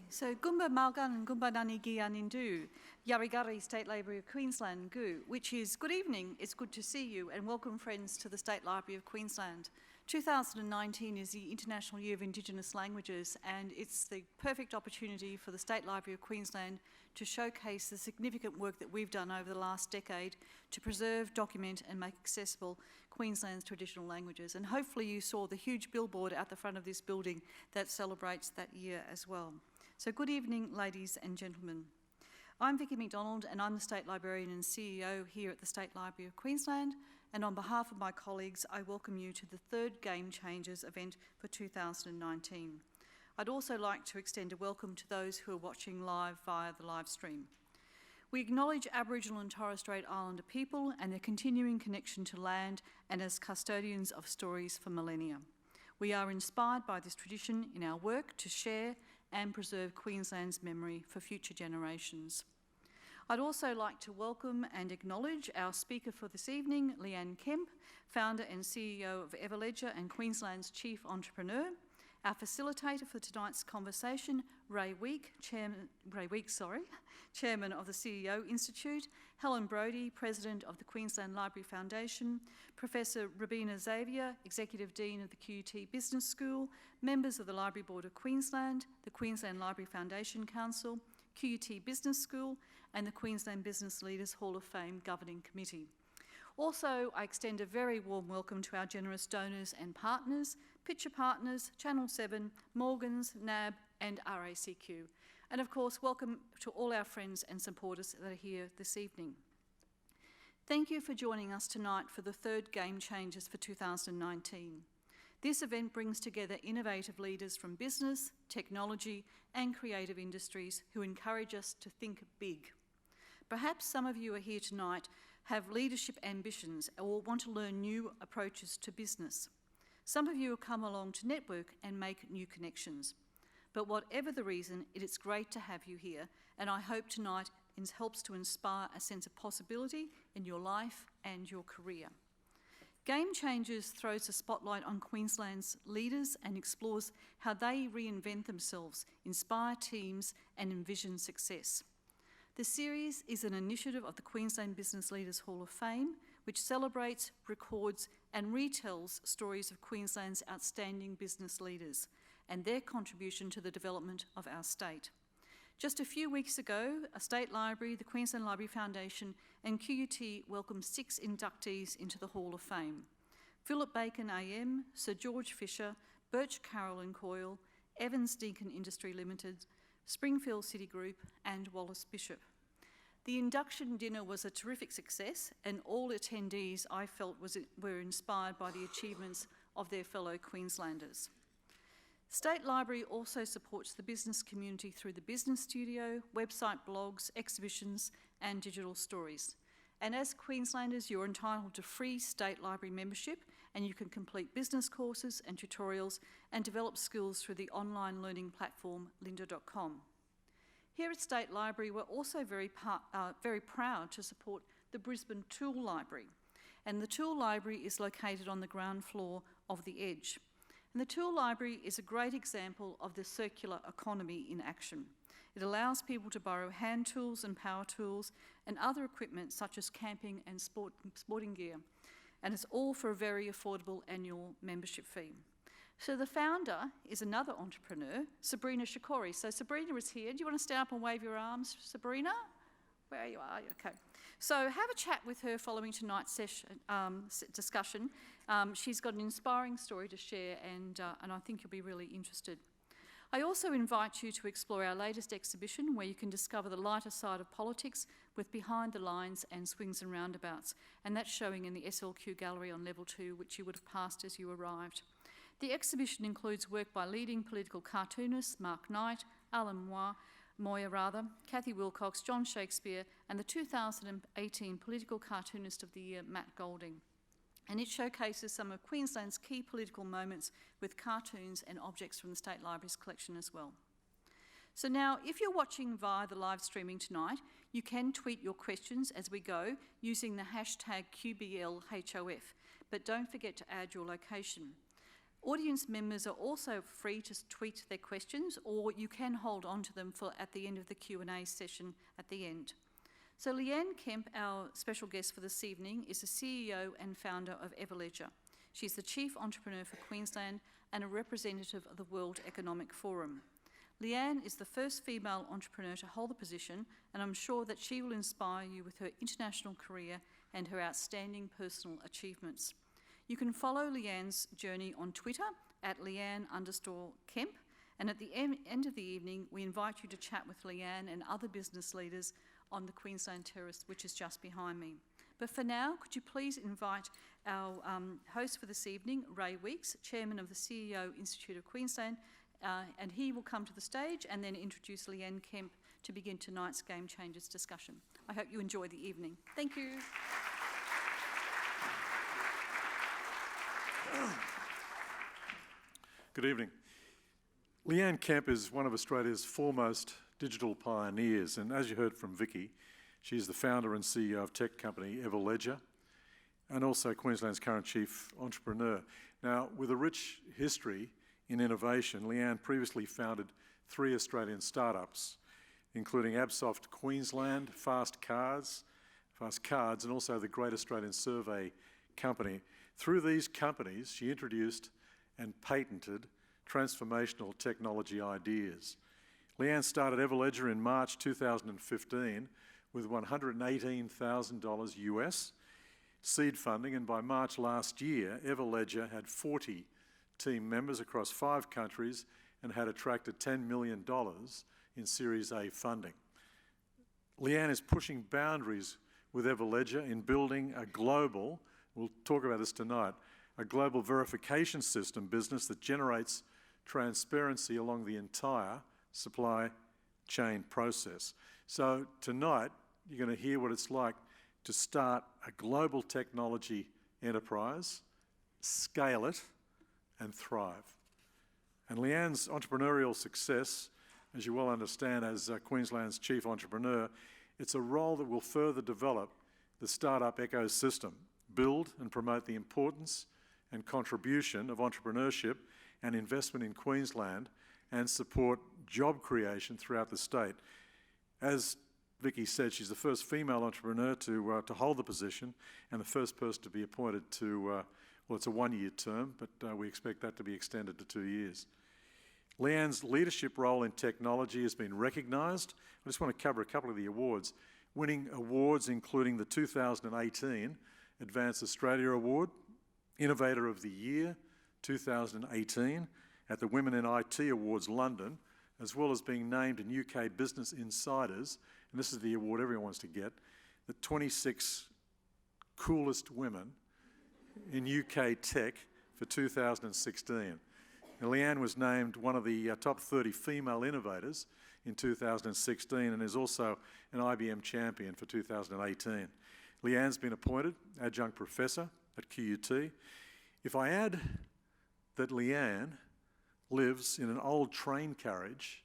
So Gumba Malgan Gumba Nani Gianindu, Yarigari State Library of Queensland, Gu, which is good evening, it's good to see you and welcome friends to the State Library of Queensland. 2019 is the International Year of Indigenous Languages and it's the perfect opportunity for the State Library of Queensland to showcase the significant work that we've done over the last decade to preserve, document and make accessible Queensland's traditional languages. And hopefully you saw the huge billboard at the front of this building that celebrates that year as well. So good evening, ladies and gentlemen. I'm Vicky McDonald and I'm the State Librarian and CEO here at the State Library of Queensland, and on behalf of my colleagues, I welcome you to the third Game Changers event for 2019. I'd also like to extend a welcome to those who are watching live via the live stream. We acknowledge Aboriginal and Torres Strait Islander people and their continuing connection to land and as custodians of stories for millennia. We are inspired by this tradition in our work to share and preserve Queensland's memory for future generations. I'd also like to welcome and acknowledge our speaker for this evening, Leanne Kemp, founder and CEO of Everledger and Queensland's chief entrepreneur. Our facilitator for tonight's conversation, Ray Week, Chairman of the CEO Institute, Helen Brodie, President of the Queensland Library Foundation, Professor Robina Xavier, Executive Dean of the QUT Business School, members of the Library Board of Queensland, the Queensland Library Foundation Council, QUT Business School, and the Queensland Business Leaders Hall of Fame Governing Committee. Also, I extend a very warm welcome to our generous donors and partners, Pitcher Partners, Channel 7, Morgans, NAB and RACQ. And of course, welcome to all our friends and supporters that are here this evening. Thank you for joining us tonight for the third Game Changers for 2019. This event brings together innovative leaders from business, technology and creative industries who encourage us to think big. Perhaps some of you are here tonight have leadership ambitions or want to learn new approaches to business. Some of you have come along to network and make new connections. But whatever the reason, it is great to have you here, and I hope tonight helps to inspire a sense of possibility in your life and your career. Game Changers throws a spotlight on Queensland's leaders and explores how they reinvent themselves, inspire teams and envision success. The series is an initiative of the Queensland Business Leaders Hall of Fame, which celebrates, records and retells stories of Queensland's outstanding business leaders and their contribution to the development of our state. Just a few weeks ago, a State Library, the Queensland Library Foundation and QUT welcomed 6 inductees into the Hall of Fame. Philip Bacon AM, Sir George Fisher, Birch Carroll and Coyle, Evans Deakin Industry Limited, Springfield City Group and Wallace Bishop. The induction dinner was a terrific success and all attendees I felt were inspired by the achievements of their fellow Queenslanders. State Library also supports the business community through the Business Studio, website blogs, exhibitions and digital stories. And as Queenslanders, you're entitled to free State Library membership and you can complete business courses and tutorials and develop skills through the online learning platform lynda.com. Here at State Library, we're also very proud to support the Brisbane Tool Library. And the Tool Library is located on the ground floor of the Edge. And the Tool Library is a great example of the circular economy in action. It allows people to borrow hand tools and power tools and other equipment such as camping and sporting gear. And it's all for a very affordable annual membership fee. So the founder is another entrepreneur, Sabrina Shikori. So Sabrina is here. Do you want to stand up and wave your arms, Sabrina? Where you are, okay. So have a chat with her following tonight's discussion. She's got an inspiring story to share and I think you'll be really interested. I also invite you to explore our latest exhibition where you can discover the lighter side of politics with Behind the Lines and Swings and Roundabouts, and that's showing in the SLQ Gallery on level 2, which you would have passed as you arrived. The exhibition includes work by leading political cartoonists Mark Knight, Alan Moya, Kathy Wilcox, John Shakespeare, and the 2018 Political Cartoonist of the Year, Matt Golding. And it showcases some of Queensland's key political moments with cartoons and objects from the State Library's collection as well. So now, if you're watching via the live streaming tonight, you can tweet your questions as we go using the hashtag QBLHOF, but don't forget to add your location. Audience members are also free to tweet their questions, or you can hold on to them for at the end of the Q&A session at the end. So Leanne Kemp, our special guest for this evening, is the CEO and founder of Everledger. She's the Chief Entrepreneur for Queensland and a representative of the World Economic Forum. Leanne is the first female entrepreneur to hold the position, and I'm sure that she will inspire you with her international career and her outstanding personal achievements. You can follow Leanne's journey on Twitter at Leanne_Kemp, and at the end of the evening, we invite you to chat with Leanne and other business leaders on the Queensland Terrace, which is just behind me. But for now, could you please invite our host for this evening, Ray Weeks, Chairman of the CEO Institute of Queensland, and he will come to the stage and then introduce Leanne Kemp to begin tonight's Game Changers discussion. I hope you enjoy the evening. Thank you. Good evening. Leanne Kemp is one of Australia's foremost digital pioneers, and as you heard from Vicky, she's the founder and CEO of tech company Everledger, and also Queensland's current chief entrepreneur. Now, with a rich history in innovation, Leanne previously founded 3 Australian startups, including Absoft Queensland, Fast Cards, and also the Great Australian Survey Company. Through these companies, she introduced and patented transformational technology ideas. Leanne started Everledger in March 2015 with $118,000 US seed funding, and by March last year, Everledger had 40 team members across 5 countries and had attracted $10 million in Series A funding. Leanne is pushing boundaries with Everledger in building a global, we'll talk about this tonight, a global verification system business that generates transparency along the entire supply chain process. So tonight, you're going to hear what it's like to start a global technology enterprise, scale it, and thrive. And Leanne's entrepreneurial success, as you well understand as Queensland's chief entrepreneur, it's a role that will further develop the startup ecosystem, build and promote the importance and contribution of entrepreneurship and investment in Queensland, and support job creation throughout the state. As Vicky said, she's the first female entrepreneur to hold the position and the first person to be appointed to, well, it's a 1-year term, but we expect that to be extended to 2 years. Leanne's leadership role in technology has been recognised. I just want to cover a couple of the awards. Winning awards including the 2018 Advance Australia Award, Innovator of the Year 2018 at the Women in IT Awards London, as well as being named in UK Business Insiders, and this is the award everyone wants to get, the 26 coolest women in UK tech for 2016. And Leanne was named one of the top 30 female innovators in 2016 and is also an IBM champion for 2018. Leanne's been appointed adjunct professor at QUT. If I add that Leanne lives in an old train carriage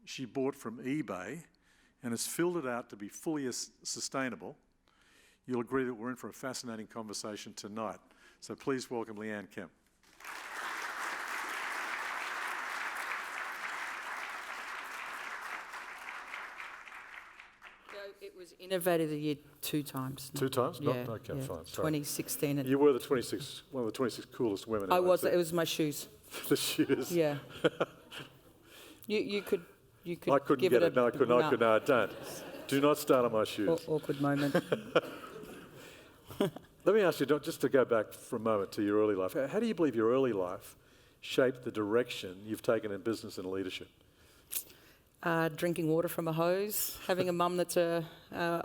she bought from eBay and has filled it out to be fully sustainable, you'll agree that we're in for a fascinating conversation tonight. So please welcome Leanne Kemp. It was Innovator of the Year 2 times. 2 times? Yeah, Okay, yeah. fine. Sorry. 2016. And You were one of the 26 coolest women. I was. It was my shoes. The shoes. Yeah. you could. I couldn't give get it. it. No, I couldn't. No. No, don't. Do not start on my shoes. Awkward moment. Let me ask you, just to go back for a moment to your early life. How do you believe your early life shaped the direction you've taken in business and leadership? Drinking water from a hose, having a mum that's a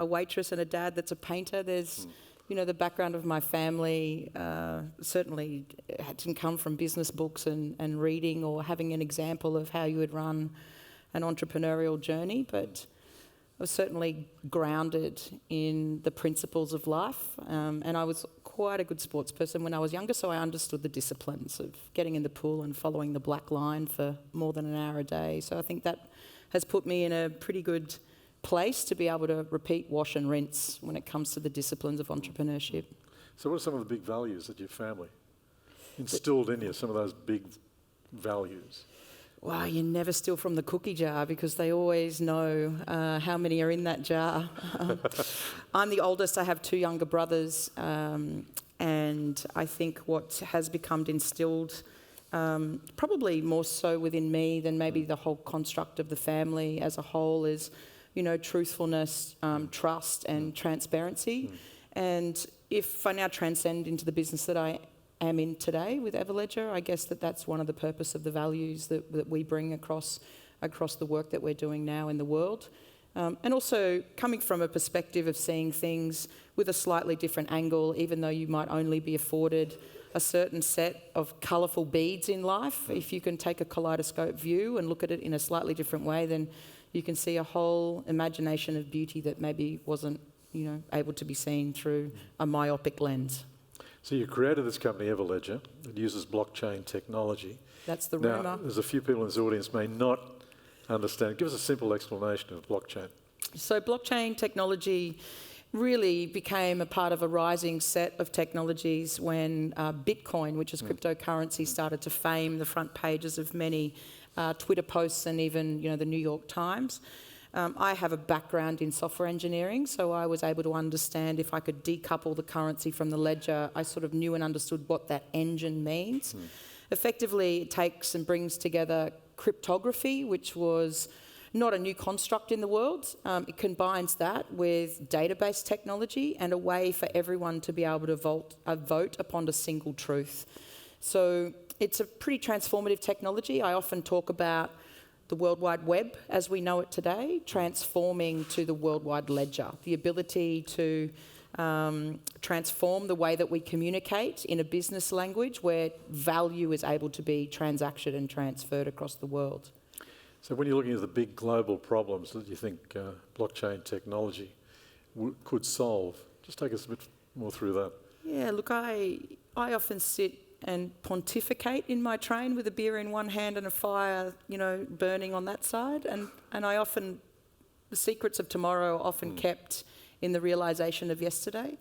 waitress and a dad that's a painter. There's, the background of my family certainly didn't come from business books and reading or having an example of how you would run an entrepreneurial journey, but I was certainly grounded in the principles of life, and I was quite a good sports person when I was younger, so I understood the disciplines of getting in the pool and following the black line for more than an hour a day. So I think that has put me in a pretty good place to be able to repeat, wash and rinse when it comes to the disciplines of entrepreneurship. So what are some of the big values of your family? instilled in you some of those big values? Wow, you never steal from the cookie jar because they always know how many are in that jar. I'm the oldest. I have two younger brothers, and I think what has become instilled, probably more so within me than maybe the whole construct of the family as a whole, is, truthfulness, trust, and transparency. And if I now transcend into the business that I am in today with Everledger, I guess that's one of the purpose of the values that we bring across the work that we're doing now in the world. And also coming from a perspective of seeing things with a slightly different angle, even though you might only be afforded a certain set of colourful beads in life. If you can take a kaleidoscope view and look at it in a slightly different way, then you can see a whole imagination of beauty that maybe wasn't, able to be seen through a myopic lens. So you created this company, Everledger. It uses blockchain technology. That's the Now, rumour. there's a few people in this audience may not understand. Give us a simple explanation of blockchain. So blockchain technology really became a part of a rising set of technologies when Bitcoin, which is cryptocurrency, started to fame the front pages of many Twitter posts and even, the New York Times. I have a background in software engineering, so I was able to understand if I could decouple the currency from the ledger, I sort of knew and understood what that engine means. Effectively, it takes and brings together cryptography, which was not a new construct in the world. It combines that with database technology and a way for everyone to be able to vote upon a single truth. So it's a pretty transformative technology. I often talk about the World Wide Web as we know it today, transforming to the World Wide Ledger, the ability to transform the way that we communicate in a business language where value is able to be transacted and transferred across the world. So when you're looking at the big global problems that you think blockchain technology could solve, just take us a bit more through that. Yeah, look, I often sit and pontificate in my train with a beer in one hand and a fire, burning on that side. And the secrets of tomorrow are often kept in the realisation of yesterday.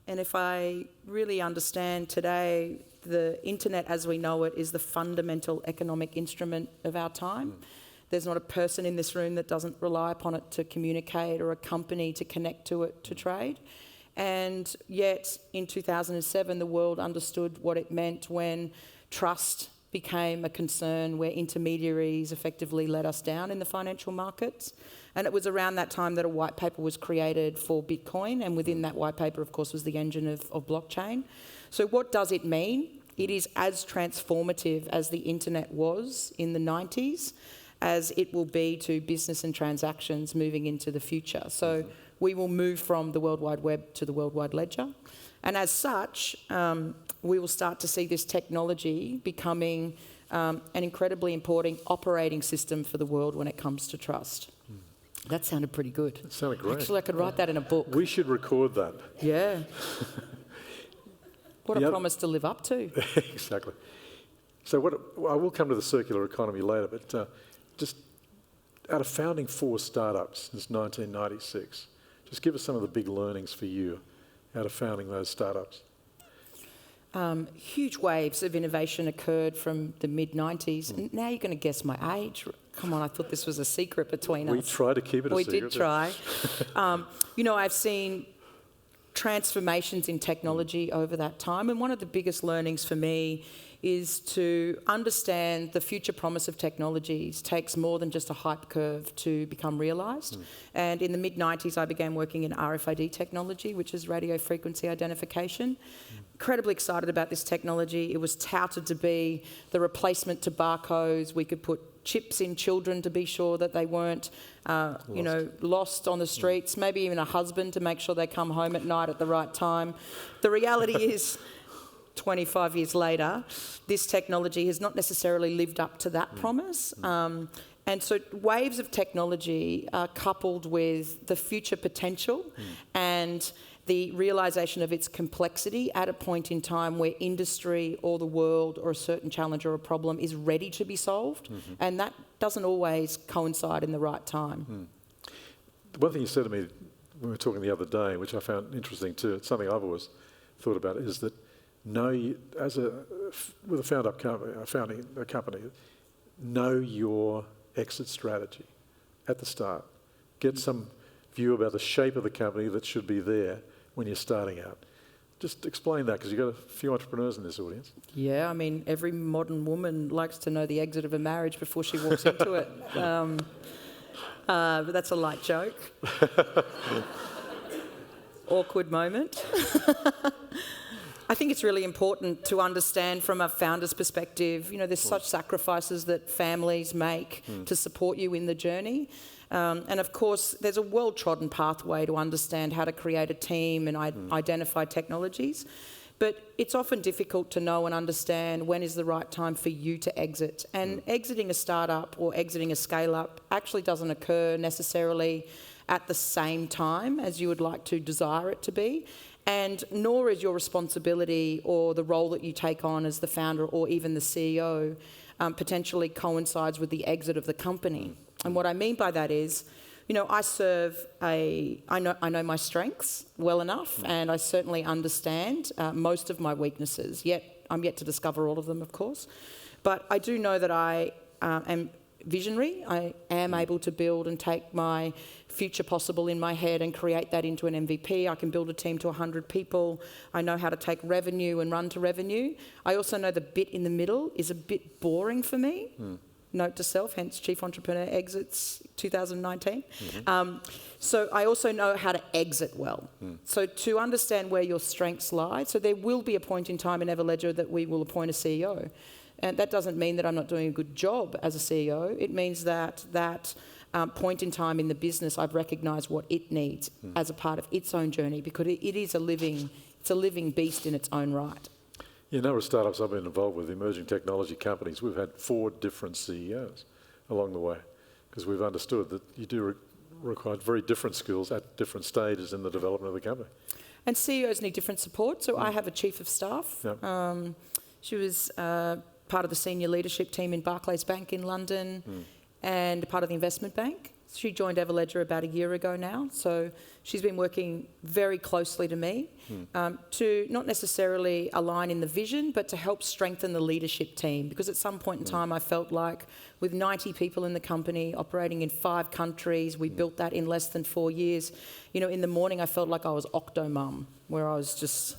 And if I really understand today, the internet as we know it is the fundamental economic instrument of our time. There's not a person in this room that doesn't rely upon it to communicate or a company to connect to it to trade. And yet, in 2007, the world understood what it meant when trust became a concern, where intermediaries effectively let us down in the financial markets. And it was around that time that a white paper was created for Bitcoin, and within that white paper, of course, was the engine of blockchain. So what does it mean? It is as transformative as the internet was in the 90s, as it will be to business and transactions moving into the future. So we will move from the World Wide Web to the World Wide Ledger. And as such, we will start to see this technology becoming an incredibly important operating system for the world when it comes to trust. That sounded pretty good. It sounded great. Actually, I could write that in a book. We should record that. Yeah. What a promise to live up to. Exactly. So I will come to the circular economy later, but just out of founding 4 startups since 1996, just give us some of the big learnings for you out of founding those startups. Huge waves of innovation occurred from the mid-90s. And now you're going to guess my age. Come on, I thought this was a secret between us. We tried to keep it a secret. We did try. I've seen transformations in technology over that time. And one of the biggest learnings for me is to understand the future promise of technologies takes more than just a hype curve to become realised. And in the mid-90s, I began working in RFID technology, which is radio frequency identification. Incredibly excited about this technology. It was touted to be the replacement to barcodes. We could put chips in children to be sure that they weren't, lost on the streets, maybe even a husband to make sure they come home at night at the right time. The reality is, 25 years later, this technology has not necessarily lived up to that promise. And so waves of technology are coupled with the future potential and the realisation of its complexity at a point in time where industry or the world or a certain challenge or a problem is ready to be solved. And that doesn't always coincide in the right time. One thing you said to me when we were talking the other day, which I found interesting too, it's something I've always thought about, is that with a founding a company, know your exit strategy at the start. Get some view about the shape of the company that should be there when you're starting out. Just explain that, because you've got a few entrepreneurs in this audience. Yeah, I mean, every modern woman likes to know the exit of a marriage before she walks into it. But that's a light joke. Awkward moment. I think it's really important to understand from a founder's perspective, there's such sacrifices that families make to support you in the journey. And of course, there's a well-trodden pathway to understand how to create a team and identify technologies. But it's often difficult to know and understand when is the right time for you to exit. And exiting a startup or exiting a scale-up actually doesn't occur necessarily at the same time as you would like to desire it to be. And nor is your responsibility or the role that you take on as the founder or even the CEO potentially coincides with the exit of the company. And what I mean by that is, I know my strengths well enough, and I certainly understand most of my weaknesses. Yet I'm yet to discover all of them, of course. But I do know that I am visionary. I am able to build and take my future possible in my head and create that into an MVP. I can build a team to 100 people. I know how to take revenue and run to revenue. I also know the bit in the middle is a bit boring for me. Note to self, hence Chief Entrepreneur Exits 2019. So I also know how to exit well. So to understand where your strengths lie, so there will be a point in time in Everledger that we will appoint a CEO. And that doesn't mean that I'm not doing a good job as a CEO. It means that point in time in the business, I've recognised what it needs as a part of its own journey, because it is a living beast in its own right. Yeah, a number of startups I've been involved with, emerging technology companies, we've had 4 different CEOs along the way, because we've understood that you do require very different skills at different stages in the development of the company. And CEOs need different support. So I have a chief of staff. Yep. She was part of the senior leadership team in Barclays Bank in London and part of the investment bank. She joined Everledger about a year ago now, so she's been working very closely to me to not necessarily align in the vision, but to help strengthen the leadership team. Because at some point in time, I felt like with 90 people in the company, operating in 5 countries, we built that in less than 4 years. In the morning, I felt like I was octo-mum, where I was just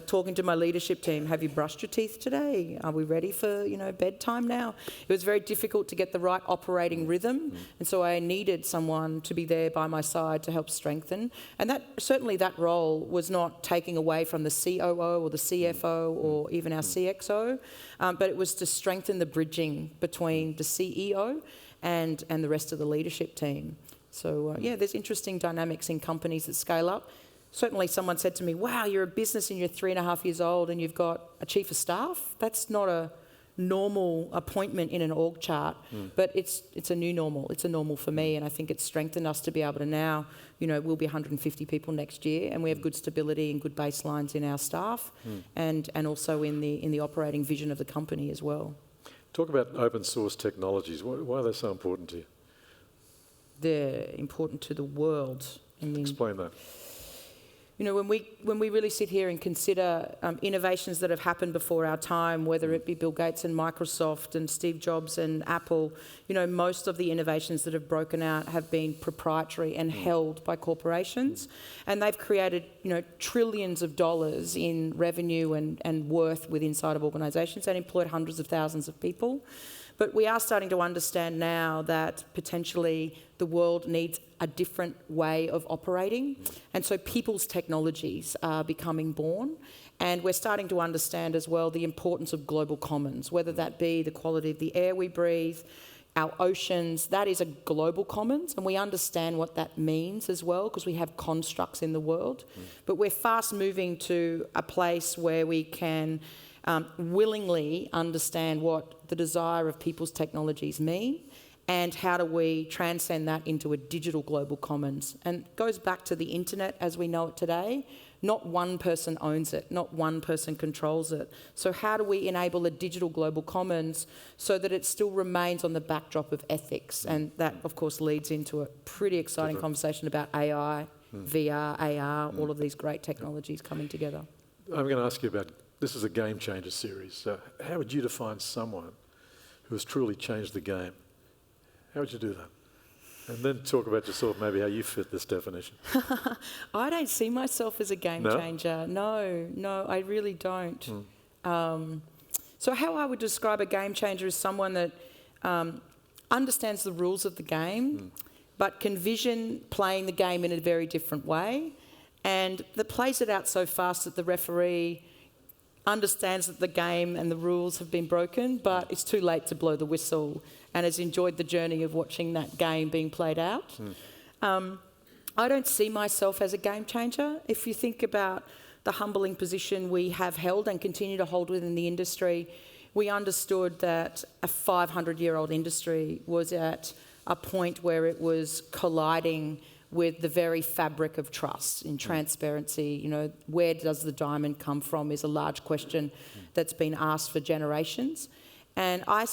talking to my leadership team, have you brushed your teeth today? Are we ready for, bedtime now? It was very difficult to get the right operating rhythm. And so I needed someone to be there by my side to help strengthen. And that role was not taking away from the COO or the CFO or even our CXO, but it was to strengthen the bridging between the CEO and the rest of the leadership team. So there's interesting dynamics in companies that scale up. Certainly someone said to me, wow, you're a business and you're 3.5 years old and you've got a chief of staff. That's not a normal appointment in an org chart, but it's a new normal. It's a normal for me, and I think it's strengthened us to be able to now, we'll be 150 people next year, and we have good stability and good baselines in our staff and also in the operating vision of the company as well. Talk about open source technologies. Why are they so important to you? They're important to the world. Explain that. When we really sit here and consider innovations that have happened before our time, whether it be Bill Gates and Microsoft and Steve Jobs and Apple, most of the innovations that have broken out have been proprietary and held by corporations. And they've created, trillions of dollars in revenue and worth with inside of organisations and employed hundreds of thousands of people. But we are starting to understand now that potentially the world needs a different way of operating. And so people's technologies are becoming born. And we're starting to understand as well the importance of global commons, whether that be the quality of the air we breathe, our oceans. That is a global commons, and we understand what that means as well, because we have constructs in the world. But we're fast moving to a place where we can willingly understand what the desire of people's technologies mean, and how do we transcend that into a digital global commons. And it goes back to the internet as we know it today. Not one person owns it, not one person controls it. So how do we enable a digital global commons so that it still remains on the backdrop of ethics? And that, of course, leads into a pretty exciting conversation about AI, VR, AR, all of these great technologies coming together. I'm going to ask you about this is a game changer series. So how would you define someone who has truly changed the game? How would you do that? And then talk about yourself, maybe how you fit this definition. I don't see myself as a game changer. No, I really don't. So how I would describe a game changer is someone that understands the rules of the game, but can vision playing the game in a very different way, and that plays it out so fast that the referee understands that the game and the rules have been broken, but it's too late to blow the whistle, and has enjoyed the journey of watching that game being played out. I don't see myself as a game changer. If you think about the humbling position we have held and continue to hold within the industry, we understood that a 500-year-old industry was at a point where it was colliding with the very fabric of trust and transparency. You know, where does the diamond come from is a large question that's been asked for generations. And I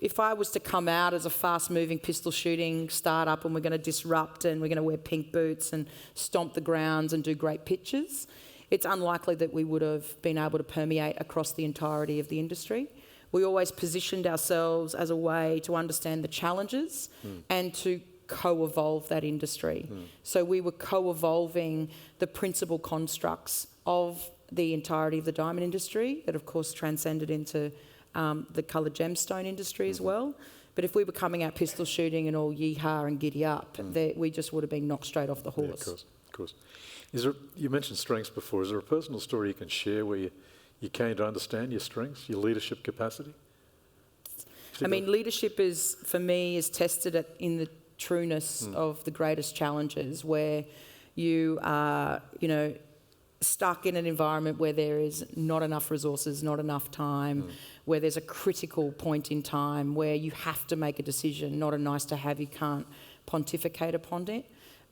if I was to come out as a fast-moving pistol shooting startup and we're going to disrupt and we're going to wear pink boots and stomp the grounds and do great pitches, it's unlikely that we would have been able to permeate across the entirety of the industry. We always positioned ourselves as a way to understand the challenges and to co-evolve that industry. So we were co-evolving the principal constructs of the entirety of the diamond industry that of course transcended into the coloured gemstone industry as well. But if we were coming out pistol shooting and all yee-haw and giddy up, we just would have been knocked straight off the horse. Yeah, of course. You mentioned strengths before. Is there a personal story you can share where you came to understand your strengths, your leadership capacity? I mean, leadership for me is tested in the trueness of the greatest challenges, where you are, stuck in an environment where there is not enough resources, not enough time, where there's a critical point in time where you have to make a decision, not a nice to have, you can't pontificate upon it.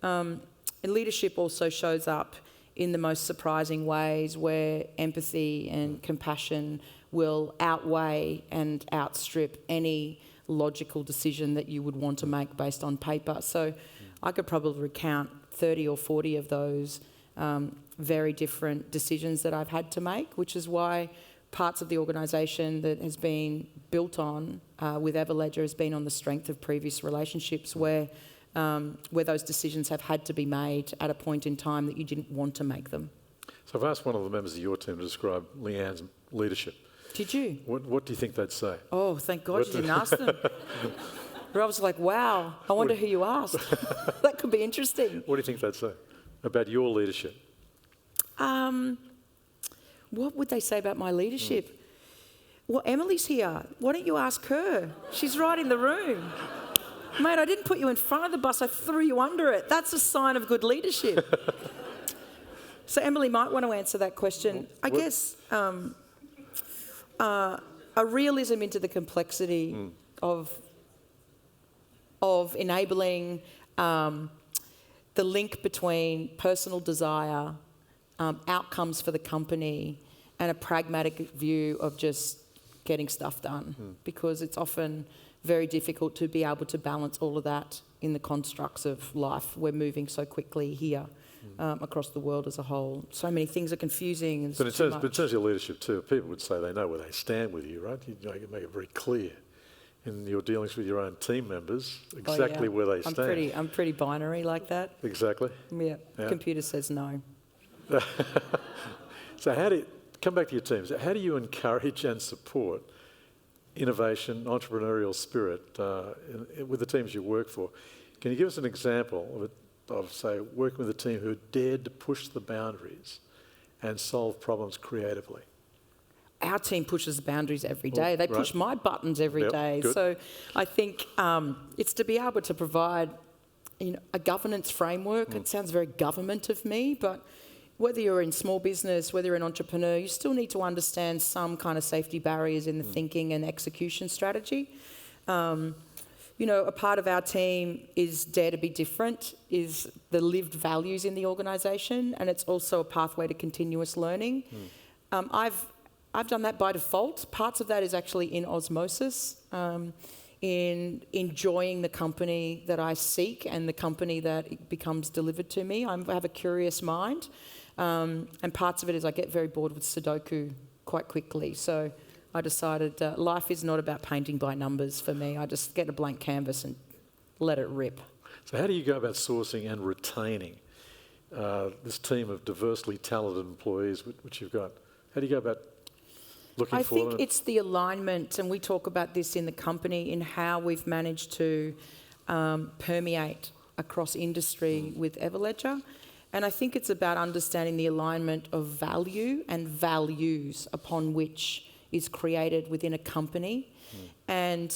And leadership also shows up in the most surprising ways, where empathy and compassion will outweigh and outstrip any logical decision that you would want to make based on paper. So I could probably recount 30 or 40 of those very different decisions that I've had to make, which is why parts of the organisation that has been built on with Everledger has been on the strength of previous relationships where those decisions have had to be made at a point in time that you didn't want to make them. So I've asked one of the members of your team to describe Leanne's leadership. Did you? What do you think they'd say? Oh, thank God you didn't ask them. I was like, wow, I wonder who you asked. That could be interesting. What do you think they'd say about your leadership? What would they say about my leadership? Well, Emily's here. Why don't you ask her? She's right in the room. Mate, I didn't put you in front of the bus, I threw you under it. That's a sign of good leadership. So Emily might want to answer that question. I guess a realism into the complexity of enabling the link between personal desire, outcomes for the company, and a pragmatic view of just getting stuff done. Because it's often very difficult to be able to balance all of that in the constructs of life. We're moving so quickly here across the world as a whole. So many things are confusing. And but in terms of your leadership too, people would say they know where they stand with you, right? You make it very clear in your dealings with your own team members exactly where they stand. I'm pretty binary like that. Exactly. Yeah. Computer says no. So come back to your teams. How do you encourage and support innovation, entrepreneurial spirit with the teams you work for? Can you give us an example of, say, working with a team who dared to push the boundaries and solve problems creatively? Our team pushes the boundaries every day. They push my buttons every day. Good. So I think it's to be able to provide a governance framework. It sounds very government of me, but whether you're in small business, whether you're an entrepreneur, you still need to understand some kind of safety barriers in the thinking and execution strategy. A part of our team is dare to be different, is the lived values in the organisation, and it's also a pathway to continuous learning. I've done that by default. Parts of that is actually in osmosis, in enjoying the company that I seek and the company that becomes delivered to me. I have a curious mind. And parts of it is I get very bored with Sudoku quite quickly. So I decided life is not about painting by numbers for me. I just get a blank canvas and let it rip. So how do you go about sourcing and retaining this team of diversely talented employees which you've got? How do you go about looking for them? I think it's the alignment, and we talk about this in the company, in how we've managed to permeate across industry with Everledger. And I think it's about understanding the alignment of value and values upon which is created within a company. And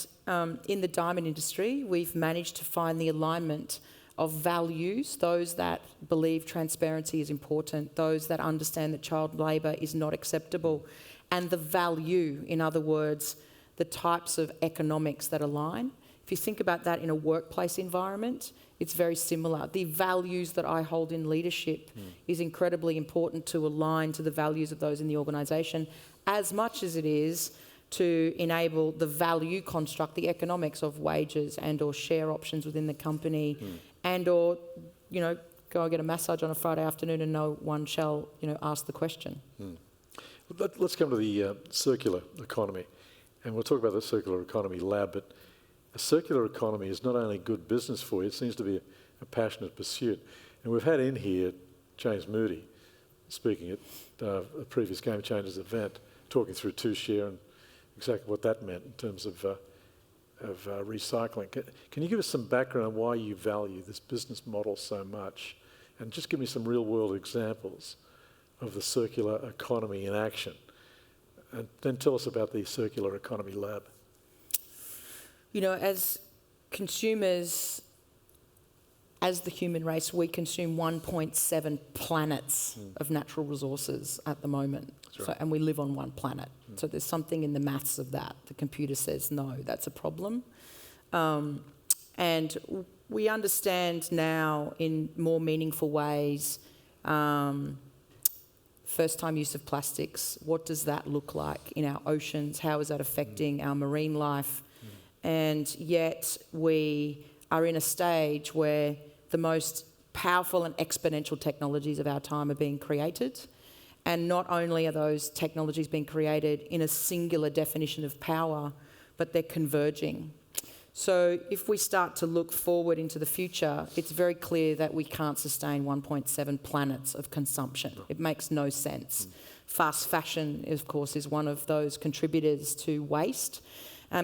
in the diamond industry, we've managed to find the alignment of values, those that believe transparency is important, those that understand that child labour is not acceptable, and the value, in other words, the types of economics that align. If you think about that in a workplace environment, it's very similar. The values that I hold in leadership is incredibly important to align to the values of those in the organisation, as much as it is to enable the value construct, the economics of wages and or share options within the company, and or, you know, go and get a massage on a Friday afternoon and no one shall, you know, ask the question. Let's come to the circular economy, and we'll talk about the circular economy lab, but a circular economy is not only good business for you, it seems to be a passionate pursuit. And we've had in here James Moody speaking at a previous Game Changers event, talking through two-share and exactly what that meant in terms of recycling. Can you give us some background on why you value this business model so much? And just give me some real-world examples of the circular economy in action. And then tell us about the Circular Economy Lab. You know, as consumers, as the human race, we consume 1.7 planets of natural resources at the moment. That's right. So, and we live on one planet. So there's something in the maths of that. The computer says, no, that's a problem. And we understand now in more meaningful ways first-time use of plastics. What does that look like in our oceans? How is that affecting our marine life? And yet we are in a stage where the most powerful and exponential technologies of our time are being created. And not only are those technologies being created in a singular definition of power, but they're converging. So if we start to look forward into the future, it's very clear that we can't sustain 1.7 planets of consumption. It makes no sense. Fast fashion, of course, is one of those contributors to waste.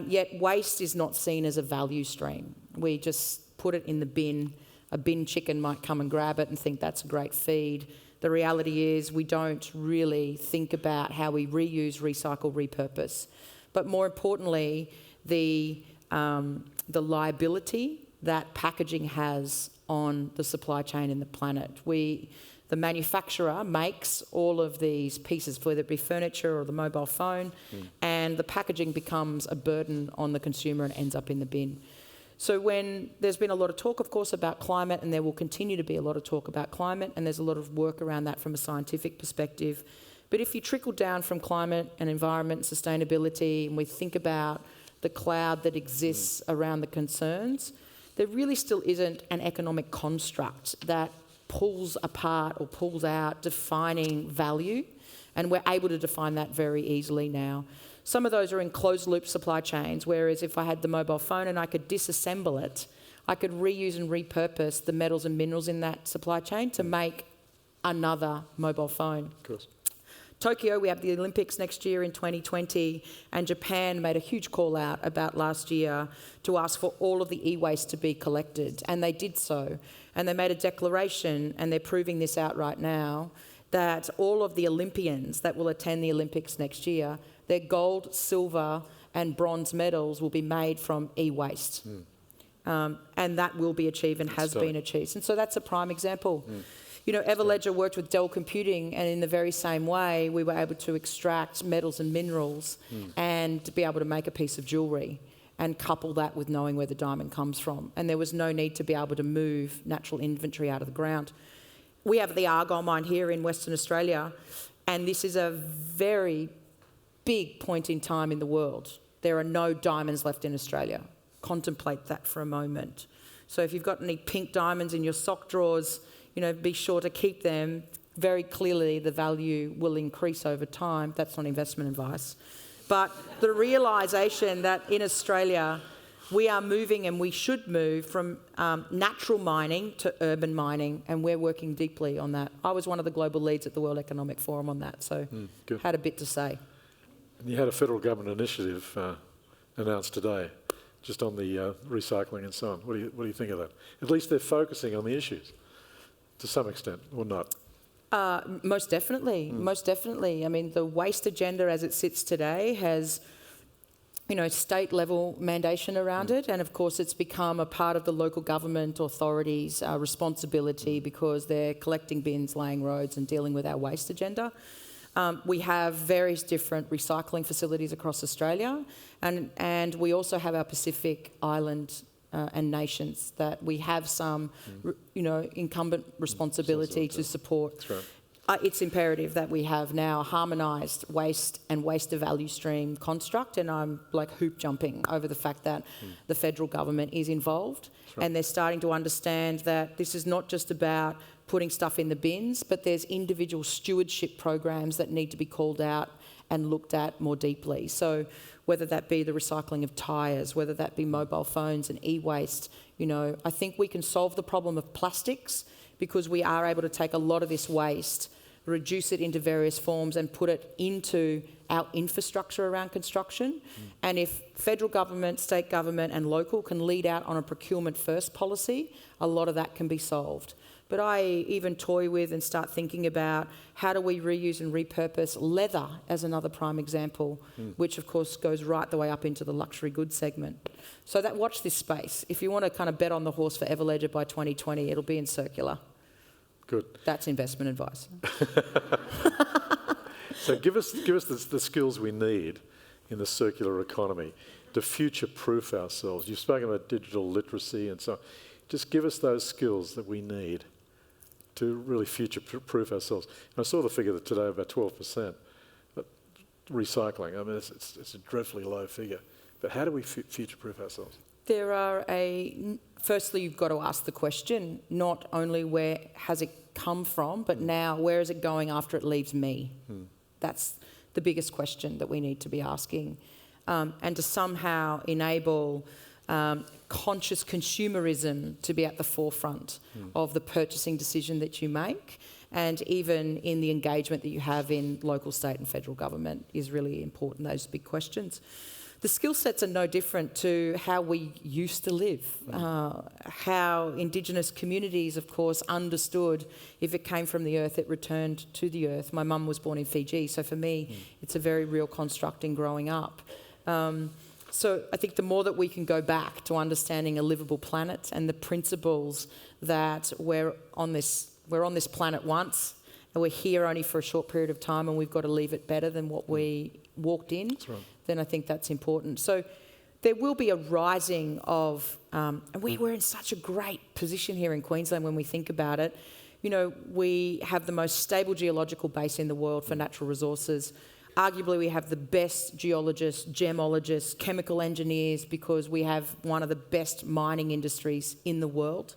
Yet waste is not seen as a value stream. We just put it in the bin. A bin chicken might come and grab it and think that's a great feed. The reality is we don't really think about how we reuse, recycle, repurpose. But more importantly, the liability that packaging has on the supply chain and the planet. The manufacturer makes all of these pieces, whether it be furniture or the mobile phone, and the packaging becomes a burden on the consumer and ends up in the bin. So when there's been a lot of talk, of course, about climate, and there will continue to be a lot of talk about climate, and there's a lot of work around that from a scientific perspective. But if you trickle down from climate and environment and sustainability, and we think about the cloud that exists around the concerns, there really still isn't an economic construct that pulls apart or pulls out defining value, and we're able to define that very easily now. Some of those are in closed-loop supply chains, whereas if I had the mobile phone and I could disassemble it, I could reuse and repurpose the metals and minerals in that supply chain to make another mobile phone. Of course. Tokyo, we have the Olympics next year in 2020, and Japan made a huge call out about last year to ask for all of the e-waste to be collected, and they did so. And they made a declaration, and they're proving this out right now, that all of the Olympians that will attend the Olympics next year, their gold, silver and bronze medals will be made from e-waste. And that will be achieved and has been achieved. And so that's a prime example. You know, Everledger worked with Dell Computing, and in the very same way, we were able to extract metals and minerals and to be able to make a piece of jewellery and couple that with knowing where the diamond comes from. And there was no need to be able to move natural inventory out of the ground. We have the Argyle mine here in Western Australia, and this is a very big point in time in the world. There are no diamonds left in Australia. Contemplate that for a moment. So if you've got any pink diamonds in your sock drawers, you know, be sure to keep them very clearly the value will increase over time. That's not investment advice. But the realisation that in Australia we are moving, and we should move, from natural mining to urban mining, and we're working deeply on that. I was one of the global leads at the World Economic Forum on that, so had a bit to say. And you had a federal government initiative announced today, just on the recycling and so on. What do you think of that? At least they're focusing on the issues, to some extent, or not? Most definitely, most definitely. I mean, the waste agenda as it sits today has, state-level mandation around it, and of course it's become a part of the local government authorities' responsibility because they're collecting bins, laying roads and dealing with our waste agenda. We have various different recycling facilities across Australia, and we also have our Pacific Island and nations that we have some, incumbent responsibility to support. That's right. It's imperative that we have now a harmonised waste and waste-to-value stream construct, and I'm like hoop jumping over the fact that the federal government is involved, and they're starting to understand that this is not just about putting stuff in the bins, but there's individual stewardship programs that need to be called out and looked at more deeply. So whether that be the recycling of tyres, whether that be mobile phones and e-waste, I think we can solve the problem of plastics because we are able to take a lot of this waste, reduce it into various forms and put it into our infrastructure around construction. And if federal government, state government and local can lead out on a procurement first policy, a lot of that can be solved. But I even toy with and start thinking about how do we reuse and repurpose leather as another prime example, which of course goes right the way up into the luxury goods segment. So that watch this space. If you want to kind of bet on the horse for Everledger by 2020, it'll be in circular. Good. That's investment advice. So give us the skills we need in the circular economy to future-proof ourselves. You've spoken about digital literacy and so on. Just give us those skills that we need to really future-proof ourselves. And I saw the figure that today about 12%. But recycling, I mean, it's a dreadfully low figure. But how do we future-proof ourselves? Firstly, you've got to ask the question, not only where has it come from, but now where is it going after it leaves me? That's the biggest question that we need to be asking. And to somehow enable conscious consumerism to be at the forefront of the purchasing decision that you make, and even in the engagement that you have in local, state and federal government is really important, those big questions. The skill sets are no different to how we used to live, how Indigenous communities, of course, understood if it came from the earth, it returned to the earth. My mum was born in Fiji, so for me, it's a very real construct in growing up. So I think the more that we can go back to understanding a livable planet and the principles that we're on this planet once, and we're here only for a short period of time, and we've got to leave it better than what we walked in. That's right. Then I think that's important. So there will be a rising of, and we're in such a great position here in Queensland when we think about it. We have the most stable geological base in the world for natural resources. Arguably, we have the best geologists, gemologists, chemical engineers, because we have one of the best mining industries in the world.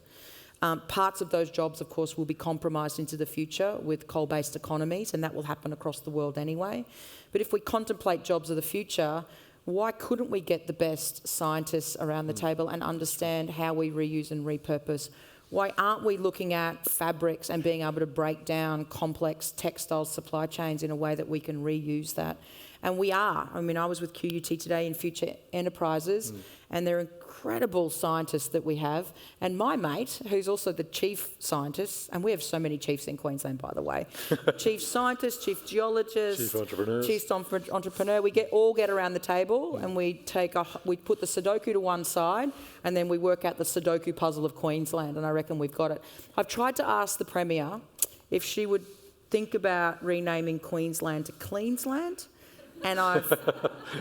Parts of those jobs, of course, will be compromised into the future with coal-based economies, and that will happen across the world anyway. But if we contemplate jobs of the future, why couldn't we get the best scientists around the table and understand how we reuse and repurpose? Why aren't we looking at fabrics and being able to break down complex textile supply chains in a way that we can reuse that? And we are. I mean, I was with QUT today in Future Enterprises, and they're incredible scientists that we have. And my mate, who's also the chief scientist, and we have so many chiefs in Queensland, by the way, chief scientist, chief geologist, chief entrepreneur. We all get around the table and we put the Sudoku to one side, and then we work out the Sudoku puzzle of Queensland, and I reckon we've got it. I've tried to ask the Premier if she would think about renaming Queensland to Cleansland, and I've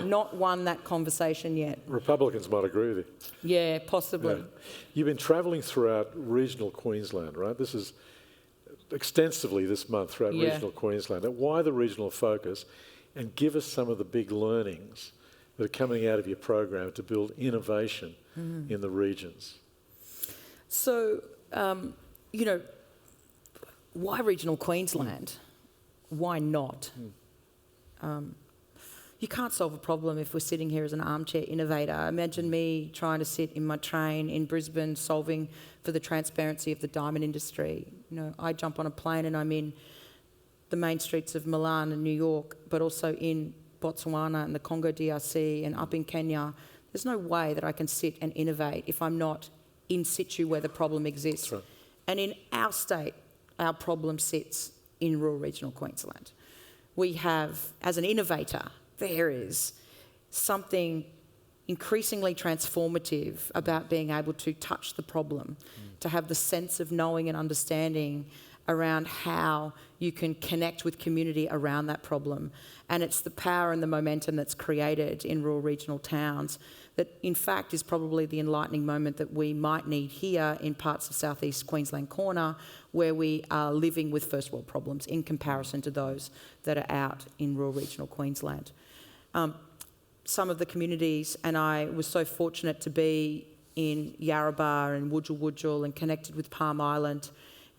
not won that conversation yet. Republicans might agree with you. Yeah, possibly. Yeah. You've been travelling throughout regional Queensland, right? This is extensively this month throughout regional Queensland. And why the regional focus? And give us some of the big learnings that are coming out of your program to build innovation in the regions. So, Why regional Queensland? Why not? You can't solve a problem if we're sitting here as an armchair innovator. Imagine me trying to sit in my train in Brisbane solving for the transparency of the diamond industry. You know, I jump on a plane and I'm in the main streets of Milan and New York, but also in Botswana and the Congo DRC and up in Kenya. There's no way that I can sit and innovate if I'm not in situ where the problem exists. Right. And in our state, our problem sits in rural regional Queensland. We have, as an innovator, there is something increasingly transformative about being able to touch the problem, to have the sense of knowing and understanding around how you can connect with community around that problem. And it's the power and the momentum that's created in rural regional towns that in fact is probably the enlightening moment that we might need here in parts of southeast Queensland corner where we are living with first world problems in comparison to those that are out in rural regional Queensland. Some of the communities, and I was so fortunate to be in Yarrabah and Wudjil and connected with Palm Island.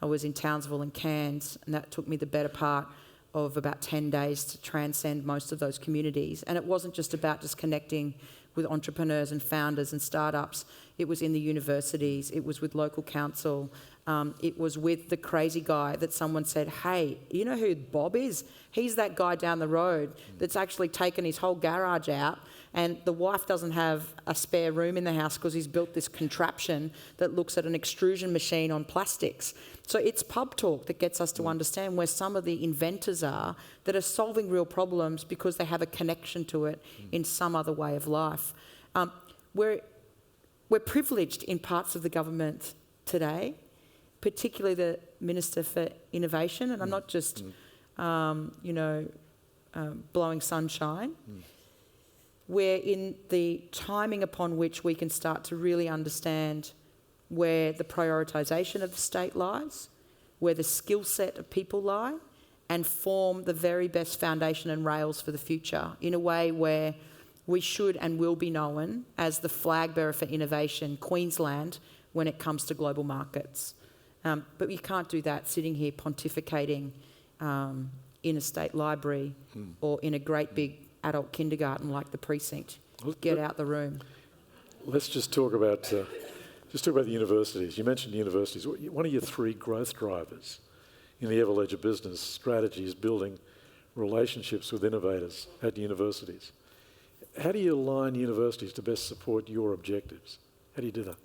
I was in Townsville and Cairns, and that took me the better part of about 10 days to transcend most of those communities. And it wasn't just about just connecting with entrepreneurs and founders and startups. It was in the universities, it was with local council, it was with the crazy guy that someone said, hey, you know who Bob is? He's that guy down the road that's actually taken his whole garage out and the wife doesn't have a spare room in the house because he's built this contraption that looks at an extrusion machine on plastics. So it's pub talk that gets us to understand where some of the inventors are that are solving real problems because they have a connection to it in some other way of life. We're privileged in parts of the government today, particularly the Minister for Innovation, and I'm not just, blowing sunshine. We're in the timing upon which we can start to really understand where the prioritisation of the state lies, where the skill set of people lie, and form the very best foundation and rails for the future in a way where we should and will be known as the flag bearer for innovation, Queensland, when it comes to global markets. But you can't do that sitting here pontificating in a state library or in a great big adult kindergarten like the precinct. Get out the room. Let's just talk about the universities. You mentioned universities. One of your three growth drivers in the Everledger business strategy is building relationships with innovators at universities. How do you align universities to best support your objectives? How do you do that?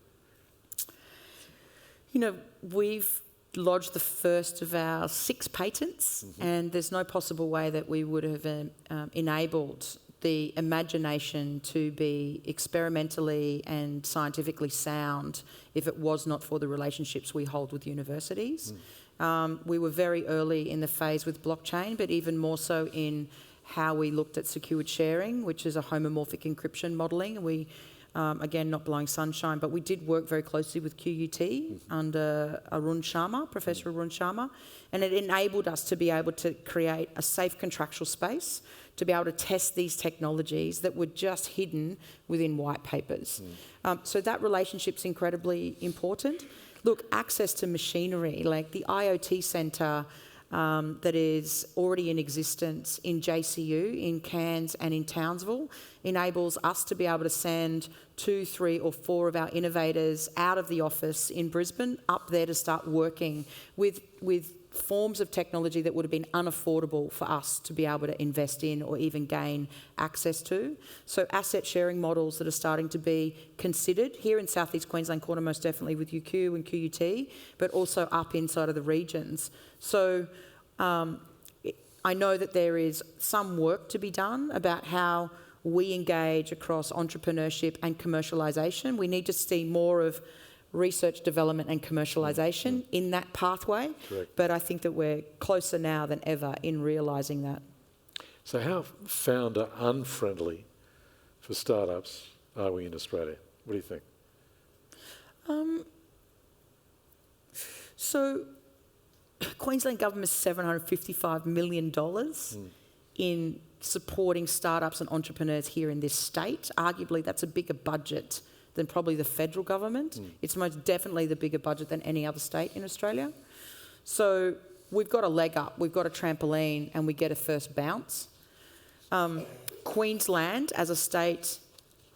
You know, we've lodged the first of our 6 patents, and there's no possible way that we would have enabled the imagination to be experimentally and scientifically sound if it was not for the relationships we hold with universities. We were very early in the phase with blockchain, but even more so in how we looked at secured sharing, which is a homomorphic encryption modelling. We, again, not blowing sunshine, but we did work very closely with QUT under Professor Arun Sharma, and it enabled us to be able to create a safe contractual space to be able to test these technologies that were just hidden within white papers. So that relationship's incredibly important. Look, access to machinery, like the IoT centre that is already in existence in JCU, in Cairns and in Townsville, enables us to be able to send 2, 3 or 4 of our innovators out of the office in Brisbane up there to start working with forms of technology that would have been unaffordable for us to be able to invest in or even gain access to. So asset sharing models that are starting to be considered here in South East Queensland corner, most definitely with UQ and QUT, but also up inside of the regions. So I know that there is some work to be done about how we engage across entrepreneurship and commercialisation. We need to see more of research, development and commercialisation in that pathway. Correct. But I think that we're closer now than ever in realising that. So how founder unfriendly for startups are we in Australia? What do you think? So Queensland government is $755 million in supporting startups and entrepreneurs here in this state. Arguably that's a bigger budget than probably the federal government. It's most definitely the bigger budget than any other state in Australia. So we've got a leg up, we've got a trampoline, and we get a first bounce. Queensland, as a state,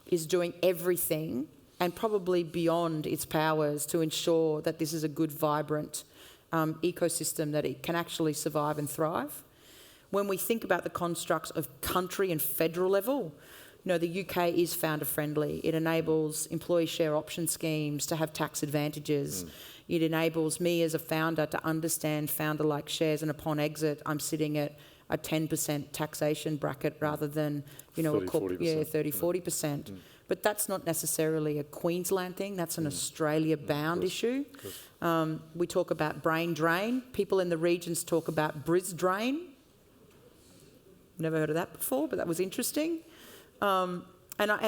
is doing everything and probably beyond its powers to ensure that this is a good, vibrant ecosystem that it can actually survive and thrive. When we think about the constructs of country and federal level, the UK is founder friendly. It enables employee share option schemes to have tax advantages. It enables me as a founder to understand founder-like shares, and upon exit, I'm sitting at a 10% taxation bracket rather than, 30-40%. But that's not necessarily a Queensland thing. That's an Australia-bound issue. We talk about brain drain. People in the regions talk about Bris drain. Never heard of that before, but that was interesting. And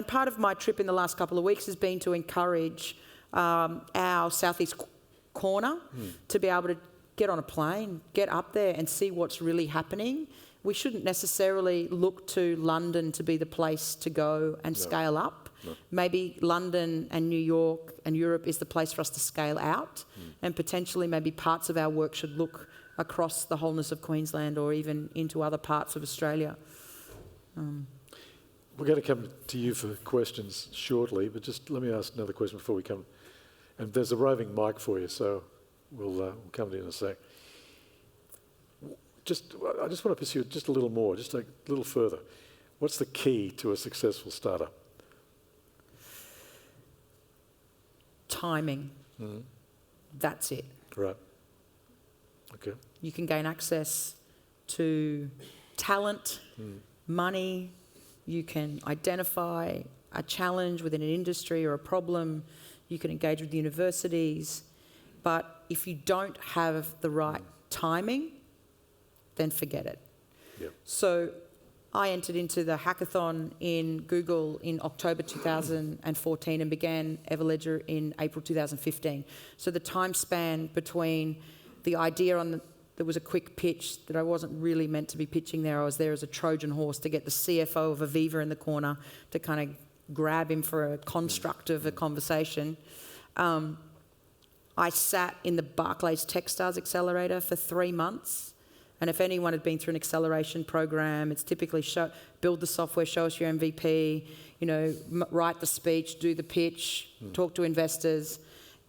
part of my trip in the last couple of weeks has been to encourage our southeast corner to be able to get on a plane, get up there and see what's really happening. We shouldn't necessarily look to London to be the place to go and scale up. No. Maybe London and New York and Europe is the place for us to scale out, and potentially maybe parts of our work should look across the wholeness of Queensland or even into other parts of Australia. We're going to come to you for questions shortly, but just let me ask another question before we come. And there's a roving mic for you, so we'll come to you in a sec. I just want to pursue it just a little more, just a little further. What's the key to a successful startup? Timing. That's it. Right. Okay. You can gain access to talent, money. You can identify a challenge within an industry or a problem. You can engage with universities. But if you don't have the right timing, then forget it. Yep. So I entered into the hackathon in Google in October 2014 and began Everledger in April 2015. So the time span between the idea there was a quick pitch that I wasn't really meant to be pitching there. I was there as a Trojan horse to get the CFO of Aviva in the corner to kind of grab him for a construct of a conversation. I sat in the Barclays Techstars Accelerator for 3 months. And if anyone had been through an acceleration program, it's typically build the software, show us your MVP, write the speech, do the pitch, talk to investors.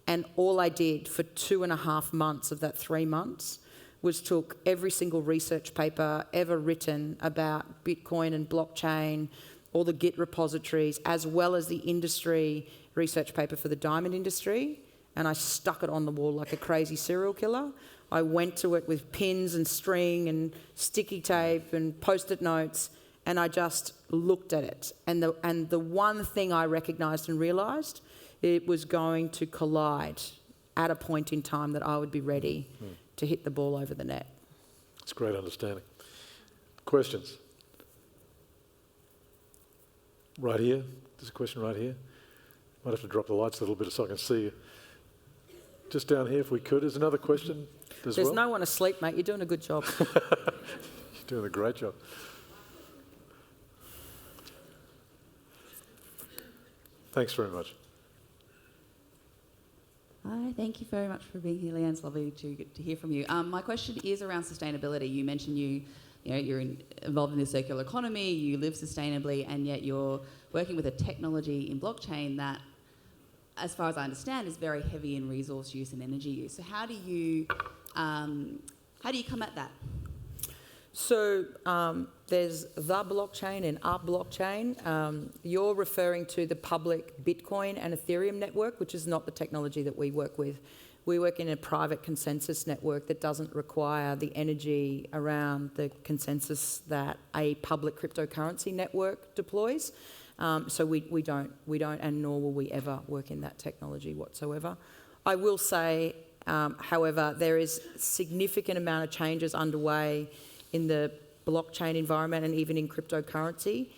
And all I did for 2.5 months of that 3 months was took every single research paper ever written about Bitcoin and blockchain, all the Git repositories, as well as the industry research paper for the diamond industry, and I stuck it on the wall like a crazy serial killer. I went to it with pins and string and sticky tape and post-it notes, and I just looked at it. And the one thing I recognised and realised, it was going to collide at a point in time that I would be ready to hit the ball over the net. That's great understanding. Questions? Right here. There's a question right here. Might have to drop the lights a little bit so I can see you. Just down here, if we could. There's another question as well. There's no one asleep, mate. You're doing a good job. You're doing a great job. Thanks very much. Hi, thank you very much for being here, Leanne. It's lovely to hear from you. My question is around sustainability. You mentioned you're involved in the circular economy, you live sustainably, and yet you're working with a technology in blockchain that, as far as I understand, is very heavy in resource use and energy use. So how do you come at that? So there's the blockchain and our blockchain. You're referring to the public Bitcoin and Ethereum network, which is not the technology that we work with. We work in a private consensus network that doesn't require the energy around the consensus that a public cryptocurrency network deploys. So we don't, and nor will we ever work in that technology whatsoever. I will say, however, there is significant amount of changes underway in the blockchain environment and even in cryptocurrency.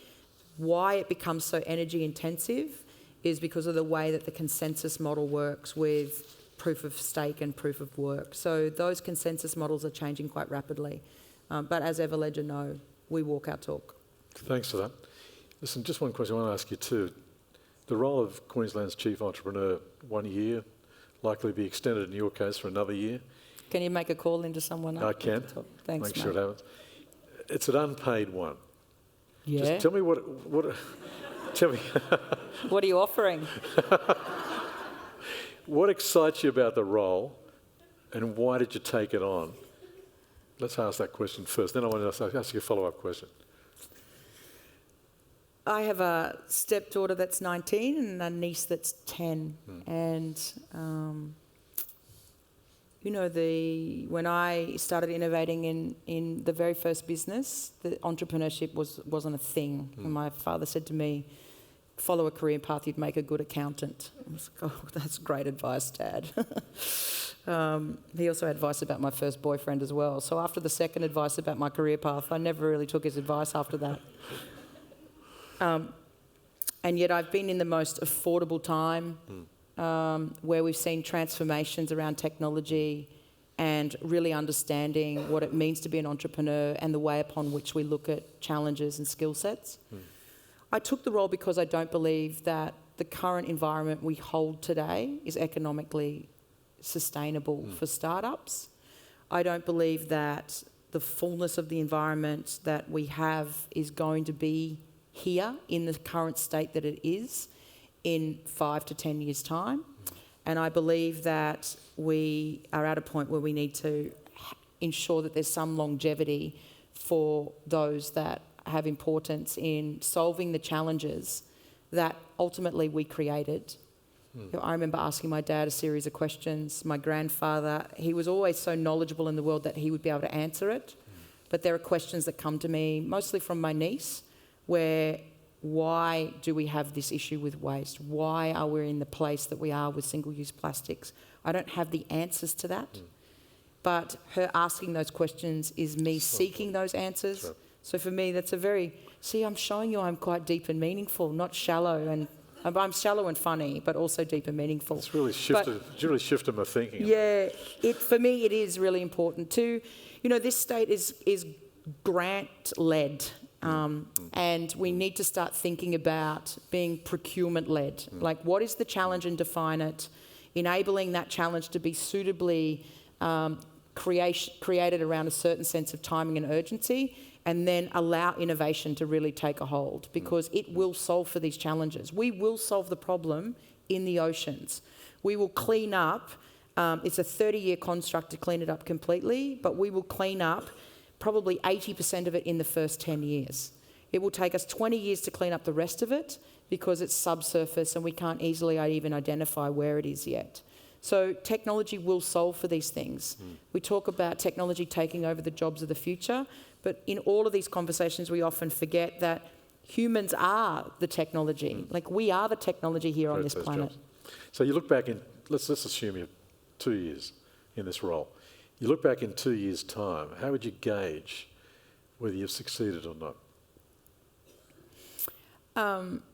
Why it becomes so energy intensive is because of the way that the consensus model works with proof of stake and proof of work. So those consensus models are changing quite rapidly. But as Everledger know, we walk our talk. Thanks for that. Listen, just one question I want to ask you too. The role of Queensland's chief entrepreneur, 1 year, likely to be extended in your case for another year. Can you make a call into someone? I can. Thanks, Make sure it mate. happens. It's an unpaid one. Yeah. Just tell me what tell me What are you offering? what excites you about the role, and why did you take it on? Let's ask that question first. Then I want to ask you a follow-up question. I have a stepdaughter that's 19 and a niece that's 10. And, you know, when I started innovating in the very first business, the entrepreneurship wasn't a thing. And my father said to me, follow a career path, you'd make a good accountant. I was like, oh, that's great advice, Dad. He also had advice about my first boyfriend as well. So after the second advice about my career path, I never really took his advice after that. And yet I've been in the most affordable time where we've seen transformations around technology and really understanding what it means to be an entrepreneur and the way upon which we look at challenges and skill sets. I took the role because I don't believe that the current environment we hold today is economically sustainable for startups. I don't believe that the fullness of the environment that we have is going to be here in the current state that it is in 5 to 10 years' time. And I believe that we are at a point where we need to ensure that there's some longevity for those that have importance in solving the challenges that ultimately we created. You know, I remember asking my dad a series of questions. My grandfather, he was always so knowledgeable in the world that he would be able to answer it. But there are questions that come to me, mostly from my niece, where why do we have this issue with waste? Why are we in the place that we are with single-use plastics? I don't have the answers to that. But her asking those questions is me seeking those answers. Sure. So for me, that's a very... See, I'm showing you I'm quite deep and meaningful, not shallow. And I'm shallow and funny, but also deep and meaningful. It's really shifted my thinking. Yeah, for me, it is really important too. You know, this state is grant-led. And we need to start thinking about being procurement-led. Like, what is the challenge and define it, enabling that challenge to be suitably created around a certain sense of timing and urgency, and then allow innovation to really take a hold, because it will solve for these challenges. We will solve the problem in the oceans. We will clean up. It's a 30-year construct to clean it up completely, but we will clean up probably 80% of it in the first 10 years. It will take us 20 years to clean up the rest of it because it's subsurface and we can't easily even identify where it is yet. So technology will solve for these things. We talk about technology taking over the jobs of the future, but in all of these conversations we often forget that humans are the technology. Like, we are the technology here on this planet. Jobs. So you look back in, let's assume you're 2 years in this role. You look back in 2 years' time, how would you gauge whether you've succeeded or not?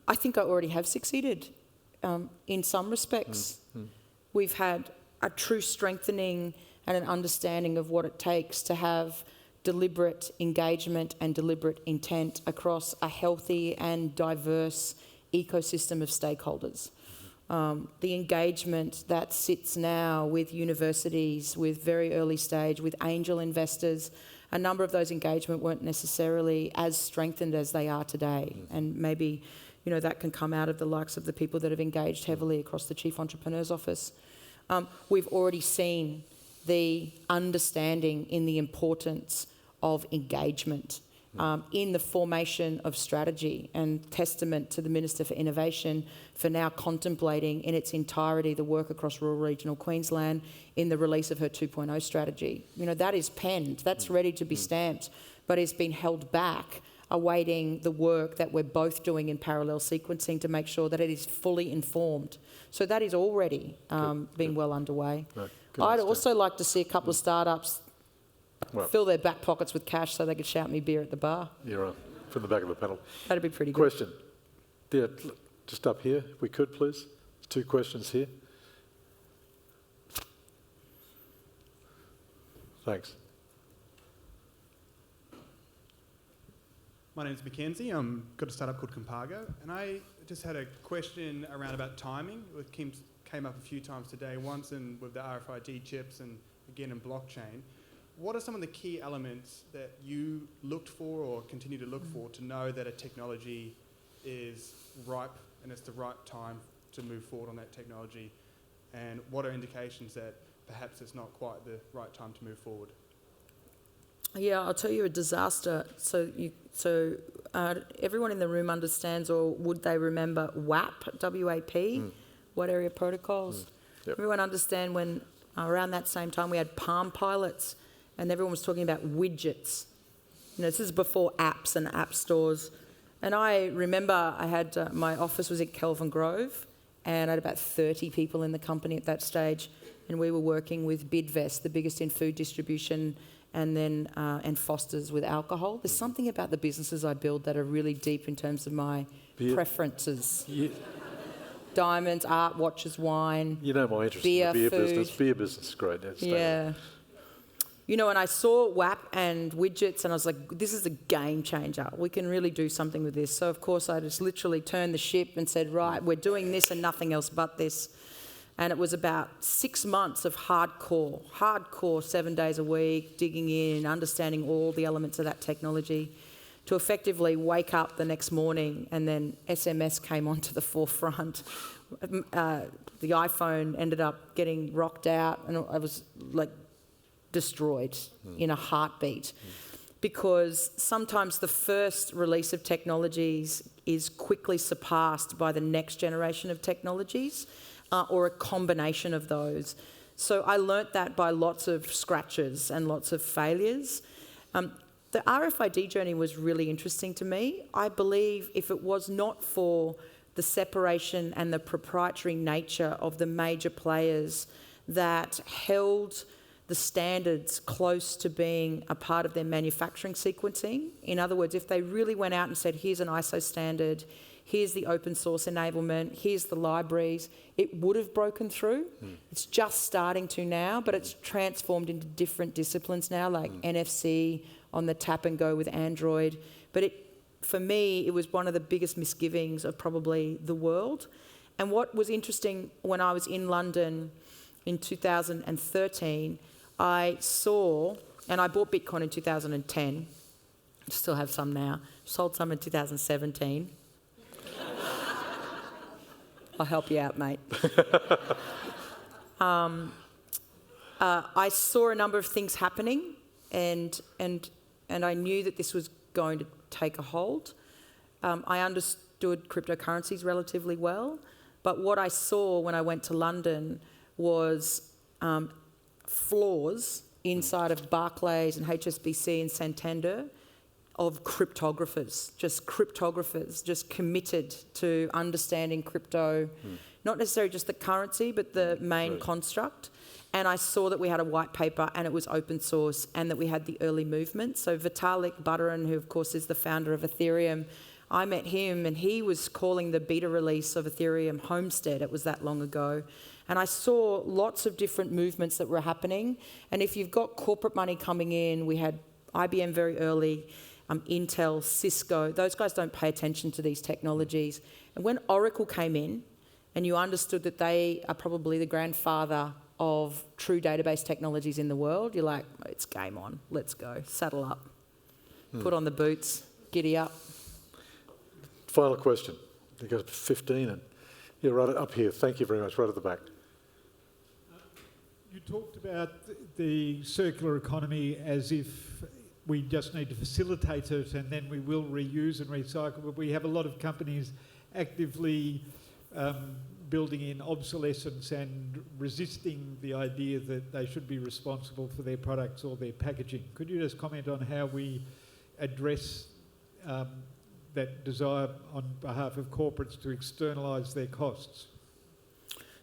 I think I already have succeeded in some respects. We've had a true strengthening and an understanding of what it takes to have deliberate engagement and deliberate intent across a healthy and diverse ecosystem of stakeholders. The engagement that sits now with universities, with very early stage, with angel investors, a number of those engagement weren't necessarily as strengthened as they are today. And maybe, you know, that can come out of the likes of the people that have engaged heavily across the Chief Entrepreneur's Office. We've already seen the understanding in the importance of engagement in the formation of strategy, and testament to the Minister for Innovation for now contemplating in its entirety the work across rural regional Queensland in the release of her 2.0 strategy. You know, that is penned, that's ready to be stamped, but it's been held back awaiting the work that we're both doing in parallel sequencing to make sure that it is fully informed. So that is already being well underway. No, I'd also like to see a couple of startups fill their back pockets with cash so they could shout me beer at the bar. You're right, from the back of the panel. That'd be pretty good. Question. Yeah, just up here, if we could, please. 2 questions here. Thanks. My name's Mackenzie. I've got a startup called Compago, and I just had a question around about timing. It came up a few times today, once with the RFID chips and again in blockchain. What are some of the key elements that you looked for or continue to look for to know that a technology is ripe and it's the right time to move forward on that technology? And what are indications that perhaps it's not quite the right time to move forward? Yeah, I'll tell you a disaster. So everyone in the room understands, or would they remember WAP, W-A-P, Wide Area Protocols? Yep. Everyone understand when around that same time we had Palm Pilots and everyone was talking about widgets. You know, this is before apps and app stores. And I remember I had, my office was at Kelvin Grove and I had about 30 people in the company at that stage, and we were working with Bidvest, the biggest in food distribution, and then and Foster's with alcohol. There's something about the businesses I build that are really deep in terms of my preferences. Diamonds, art, watches, wine. You know my interest beer, in the beer food. business. Beer business is great. That's Yeah. You know, and I saw WAP and widgets and I was like, this is a game changer. We can really do something with this. So, of course, I just literally turned the ship and said, right, we're doing this and nothing else but this. And it was about 6 months of hardcore 7 days a week, digging in, understanding all the elements of that technology to effectively wake up the next morning, and then SMS came onto the forefront. The iPhone ended up getting rocked out and I was like destroyed in a heartbeat, because sometimes the first release of technologies is quickly surpassed by the next generation of technologies. Or a combination of those. So I learnt that by lots of scratches and lots of failures. The RFID journey was really interesting to me. I believe if it was not for the separation and the proprietary nature of the major players that held the standards close to being a part of their manufacturing sequencing, in other words, if they really went out and said, here's an ISO standard, here's the open source enablement, here's the libraries, it would have broken through. It's just starting to now, but it's transformed into different disciplines now, like NFC on the tap and go with Android. But for me, it was one of the biggest misgivings of probably the world. And what was interesting, when I was in London in 2013, I saw, and I bought Bitcoin in 2010, still have some now, sold some in 2017. I'll help you out, mate. I saw a number of things happening, and I knew that this was going to take a hold. I understood cryptocurrencies relatively well, but what I saw when I went to London was flaws inside of Barclays and HSBC and Santander of cryptographers, just committed to understanding crypto, not necessarily just the currency, but the main construct. And I saw that we had a white paper and it was open source, and that we had the early movement. So Vitalik Buterin, who of course is the founder of Ethereum, I met him and he was calling the beta release of Ethereum Homestead. It was that long ago. And I saw lots of different movements that were happening. And if you've got corporate money coming in, we had IBM very early, Intel, Cisco, those guys don't pay attention to these technologies. And when Oracle came in and you understood that they are probably the grandfather of true database technologies in the world, you're like, it's game on, let's go, saddle up, put on the boots, giddy up. Final question. You got 15 and you're right up here. Thank you very much, right at the back. You talked about the circular economy as if we just need to facilitate it and then we will reuse and recycle, but we have a lot of companies actively building in obsolescence and resisting the idea that they should be responsible for their products or their packaging. Could you just comment on how we address that desire on behalf of corporates to externalise their costs?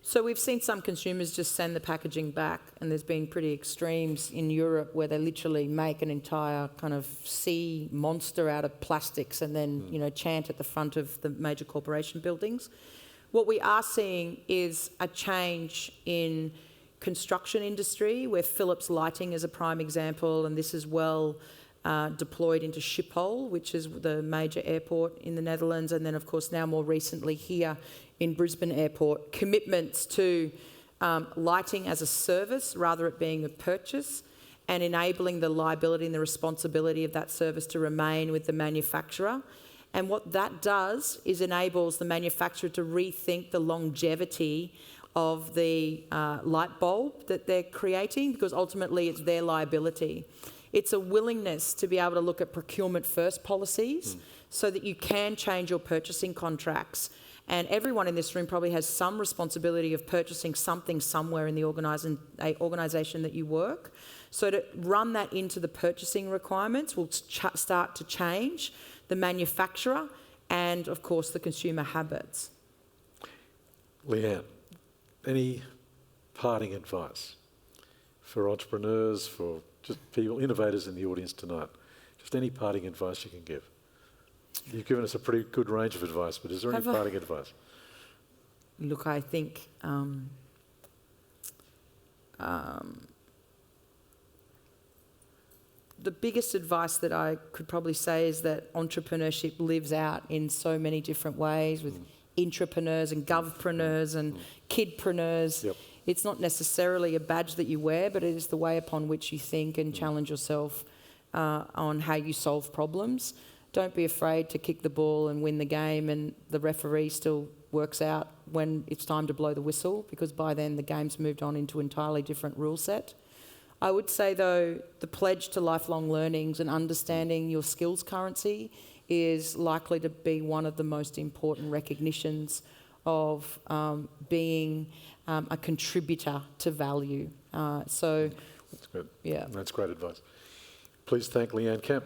So we've seen some consumers just send the packaging back, and there's been pretty extremes in Europe where they literally make an entire kind of sea monster out of plastics and then, you know, chant at the front of the major corporation buildings. What we are seeing is a change in construction industry, where Philips Lighting is a prime example, and this is well deployed into Schiphol, which is the major airport in the Netherlands, and then of course now more recently here in Brisbane Airport, commitments to lighting as a service rather it being a purchase, and enabling the liability and the responsibility of that service to remain with the manufacturer. And what that does is enables the manufacturer to rethink the longevity of the light bulb that they're creating, because ultimately it's their liability. It's a willingness to be able to look at procurement first policies so that you can change your purchasing contracts. And everyone in this room probably has some responsibility of purchasing something somewhere in the organisation that you work. So to run that into the purchasing requirements will start to change the manufacturer and, of course, the consumer habits. Leanne, any parting advice for entrepreneurs, for just people, innovators in the audience tonight? Just any parting advice you can give? You've given us a pretty good range of advice, but is there any parting advice? Look, I think the biggest advice that I could probably say is that entrepreneurship lives out in so many different ways with intrapreneurs and govpreneurs and kidpreneurs. Yep. It's not necessarily a badge that you wear, but it is the way upon which you think and challenge yourself on how you solve problems. Don't be afraid to kick the ball and win the game, and the referee still works out when it's time to blow the whistle, because by then the game's moved on into an entirely different rule set. I would say, though, the pledge to lifelong learnings and understanding your skills currency is likely to be one of the most important recognitions of being a contributor to value. So, that's good. Yeah. That's great advice. Please thank Leanne Kemp.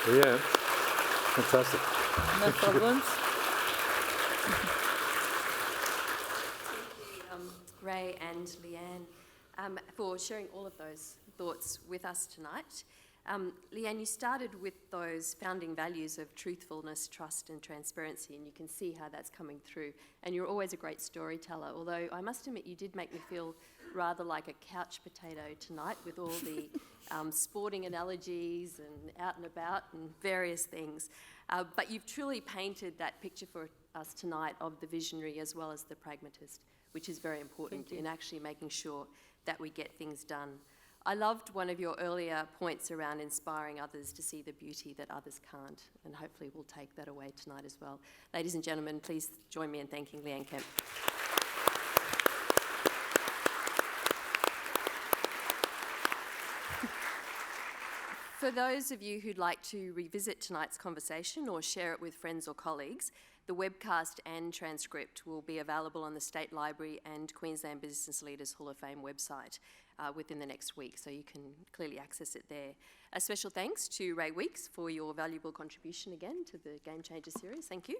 Leanne, fantastic. No problems. Ray and Leanne, for sharing all of those thoughts with us tonight. Leanne, you started with those founding values of truthfulness, trust and transparency, and you can see how that's coming through. And you're always a great storyteller, although I must admit you did make me feel rather like a couch potato tonight with all the sporting analogies and out and about and various things. But you've truly painted that picture for us tonight of the visionary as well as the pragmatist, which is very important in actually making sure that we get things done. I loved one of your earlier points around inspiring others to see the beauty that others can't, and hopefully we'll take that away tonight as well. Ladies and gentlemen, please join me in thanking Leanne Kemp. For those of you who'd like to revisit tonight's conversation or share it with friends or colleagues, the webcast and transcript will be available on the State Library and Queensland Business Leaders Hall of Fame website within the next week, so you can clearly access it there. A special thanks to Ray Weeks for your valuable contribution again to the Game Changer series. Thank you.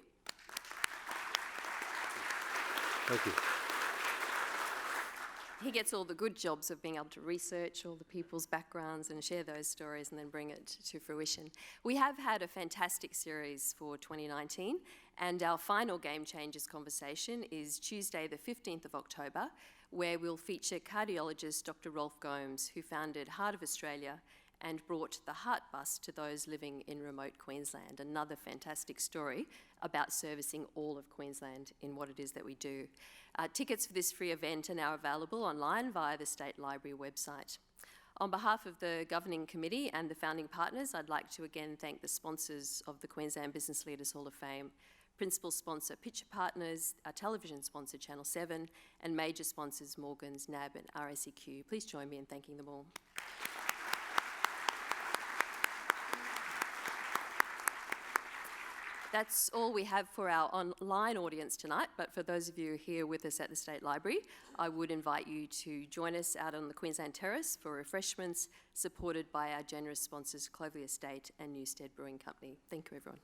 Thank you. He gets all the good jobs of being able to research all the people's backgrounds and share those stories and then bring it to fruition. We have had a fantastic series for 2019, and our final Game Changers conversation is Tuesday the 15th of October, where we'll feature cardiologist Dr. Rolf Gomes, who founded Heart of Australia and brought the Heart Bus to those living in remote Queensland. Another fantastic story about servicing all of Queensland in what it is that we do. Tickets for this free event are now available online via the State Library website. On behalf of the Governing Committee and the founding partners, I'd like to again thank the sponsors of the Queensland Business Leaders Hall of Fame, principal sponsor Pitcher Partners, our television sponsor Channel 7, and major sponsors Morgans, NAB and RACQ. Please join me in thanking them all. That's all we have for our online audience tonight, but for those of you here with us at the State Library, I would invite you to join us out on the Queensland Terrace for refreshments, supported by our generous sponsors Clovelly Estate and Newstead Brewing Company. Thank you, everyone.